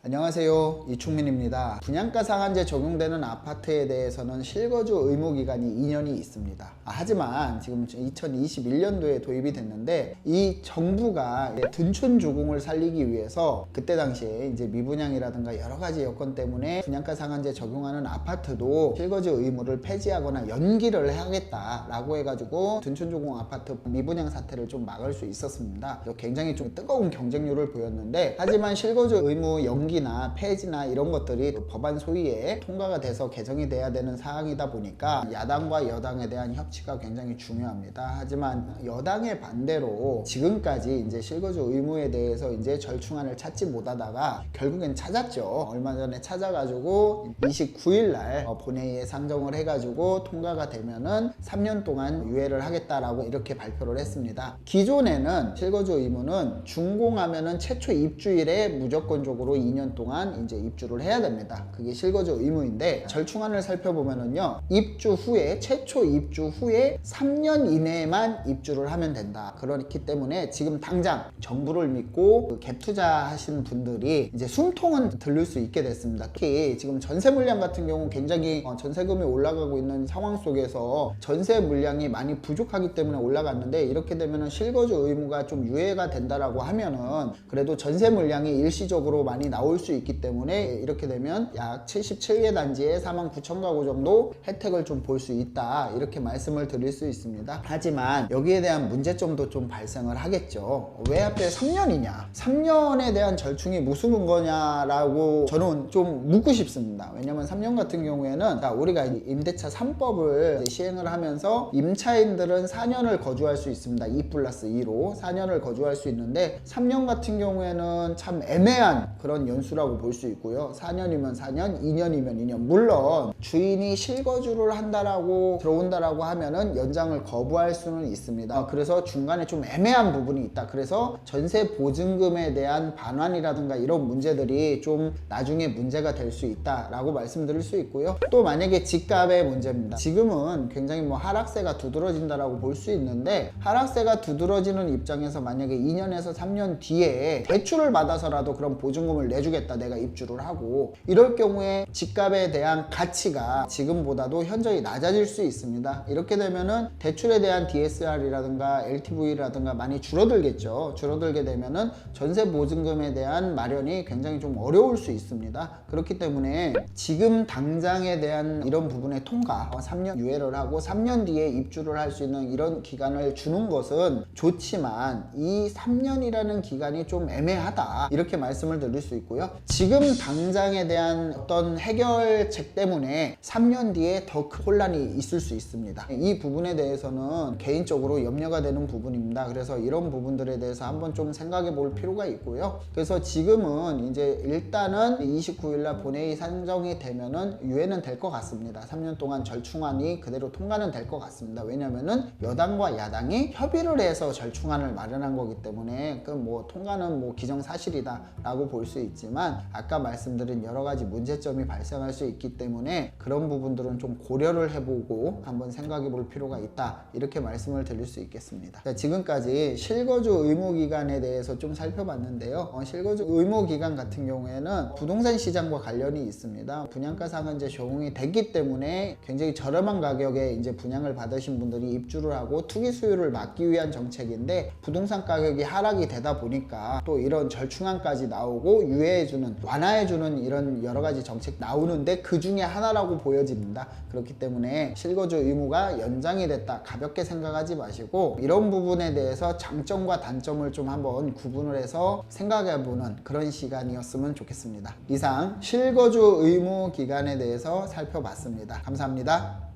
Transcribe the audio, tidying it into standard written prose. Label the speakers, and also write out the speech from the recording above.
Speaker 1: 안녕하세요, 이충민입니다. 분양가 상한제 적용되는 아파트에 대해서는 실거주 의무 기간이 2년이 있습니다. 하지만 지금 2021년도에 도입이 됐는데 이 정부가 둔촌 주공을 살리기 위해서 그때 당시에 이제 미분양이라든가 여러 가지 여건 때문에 분양가 상한제 적용하는 아파트도 실거주 의무를 폐지하거나 연기를 하겠다라고 해가지고 둔촌 주공 아파트 미분양 사태를 좀 막을 수 있었습니다. 굉장히 좀 뜨거운 경쟁률을 보였는데, 하지만 실거주 의무 연기나 폐지나 이런 것들이 법안 소위에 통과가 돼서 개정이 돼야 되는 사항이다 보니까 야당과 여당에 대한 협치가 굉장히 중요합니다. 하지만 여당의 반대로 지금까지 이제 실거주 의무에 대해서 이제 절충안을 찾지 못하다가 결국엔 찾았죠. 얼마 전에 찾아가지고 29일 날 본회의에 상정을 해가지고 통과가 되면은 3년 동안 유예를 하겠다라고 이렇게 발표를 했습니다. 기존에는 실거주 의무는 준공하면은 최초 입주일에 무조건적으로 2년 동안 이제 입주를 해야 됩니다. 그게 실거주 의무인데, 절충안을 살펴보면은요, 입주 후에 최초 입주 후에 3년 이내에만 입주를 하면 된다. 그렇기 때문에 지금 당장 정부를 믿고 갭 투자하신 분들이 이제 숨통은 들릴 수 있게 됐습니다. 특히 지금 전세 물량 같은 경우 굉장히 전세금이 올라가고 있는 상황 속에서 전세 물량이 많이 부족하기 때문에 올라갔는데, 이렇게 되면은 실거주 의무가 좀 유예가 된다라고 하면은 그래도 전세 물량이 일시적으로 많이 나올 수 있기 때문에 이렇게 되면 약 77개 단지에 49,000가구 정도 혜택을 좀 볼 수 있다, 이렇게 말씀을 드릴 수 있습니다. 하지만 여기에 대한 문제점도 좀 발생을 하겠죠. 왜 하필 3년이냐, 3년에 대한 절충이 무슨 근거냐라고 저는 좀 묻고 싶습니다. 왜냐면 3년 같은 경우에는 우리가 임대차 3법을 시행을 하면서 임차인들은 4년을 거주할 수 있습니다. 2+2로 4년을 거주할 수 있는데, 3년 같은 경우에는 참 애매한 그런 연수라고 볼 수 있고요. 4년이면 4년, 2년이면 2년. 물론 주인이 실거주를 한다라고 들어온다라고 하면은 연장을 거부할 수는 있습니다. 그래서 중간에 좀 애매한 부분이 있다. 그래서 전세 보증금에 대한 반환이라든가 이런 문제들이 좀 나중에 문제가 될 수 있다라고 말씀드릴 수 있고요. 또 만약에 집값의 문제입니다. 지금은 굉장히 하락세가 두드러진다라고 볼 수 있는데, 하락세가 두드러지는 입장에서 만약에 2년에서 3년 뒤에 대출을 받아서라도 그런 보증금을 내주겠다, 내가 입주를 하고, 이럴 경우에 집값에 대한 가치가 지금보다도 현저히 낮아질 수 있습니다. 이렇게 되면은 대출에 대한 DSR이라든가 LTV라든가 많이 줄어들겠죠. 줄어들게 되면은 전세 보증금에 대한 마련이 굉장히 좀 어려울 수 있습니다. 그렇기 때문에 지금 당장에 대한 이런 부분의 통과, 3년 유예를 하고 3년 뒤에 입주를 할 수 있는 이런 기간을 주는 것은 좋지만, 이 3년이라는 기간이 좀 애매하다, 이렇게 말씀을 드릴 수 있고요. 지금 당장에 대한 어떤 해결책 때문에 3년 뒤에 더 큰 혼란이 있을 수 있습니다. 이 부분에 대해서는 개인적으로 염려가 되는 부분입니다. 그래서 이런 부분들에 대해서 한번 좀 생각해 볼 필요가 있고요. 그래서 지금은 이제 일단은 29일날 본회의 상정이 되면은 유예는 될 것 같습니다. 3년 동안 절충안이 그대로 통과는 될 것 같습니다. 왜냐면은 여당과 야당이 협의를 해서 절충안을 마련한 거기 때문에 그 통과는 기정사실이다 라고 볼 수 있지만, 아까 말씀드린 여러 가지 문제점이 발생할 수 있기 때문에 그런 부분들은 좀 고려를 해보고 한번 생각해 볼 필요가 있다, 이렇게 말씀을 드릴 수 있겠습니다. 자, 지금까지 실거주 의무 기간에 대해서 좀 살펴봤는데요. 실거주 의무 기간 같은 경우에는 부동산 시장과 관련이 있습니다. 분양가 상한제 적용이 됐기 때문에 굉장히 저렴한 가격에 이제 분양을 받으신 분들이 입주를 하고 투기 수요를 막기 위한 정책인데, 부동산 가격이 하락이 되다 보니까 또 이런 절충안까지 나오고 유예해주는, 완화해주는 이런 여러 가지 정책 나오는데 그 중에 하나라고 보여집니다. 그렇기 때문에 실거주 의무가 연장이 됐다, 가볍게 생각하지 마시고 이런 부분에 대해서 장점과 단점을 좀 한번 구분을 해서 생각해보는 그런 시간이었으면 좋겠습니다. 이상 실거주 의무 기간에 대해서 살펴봤습니다. 감사합니다.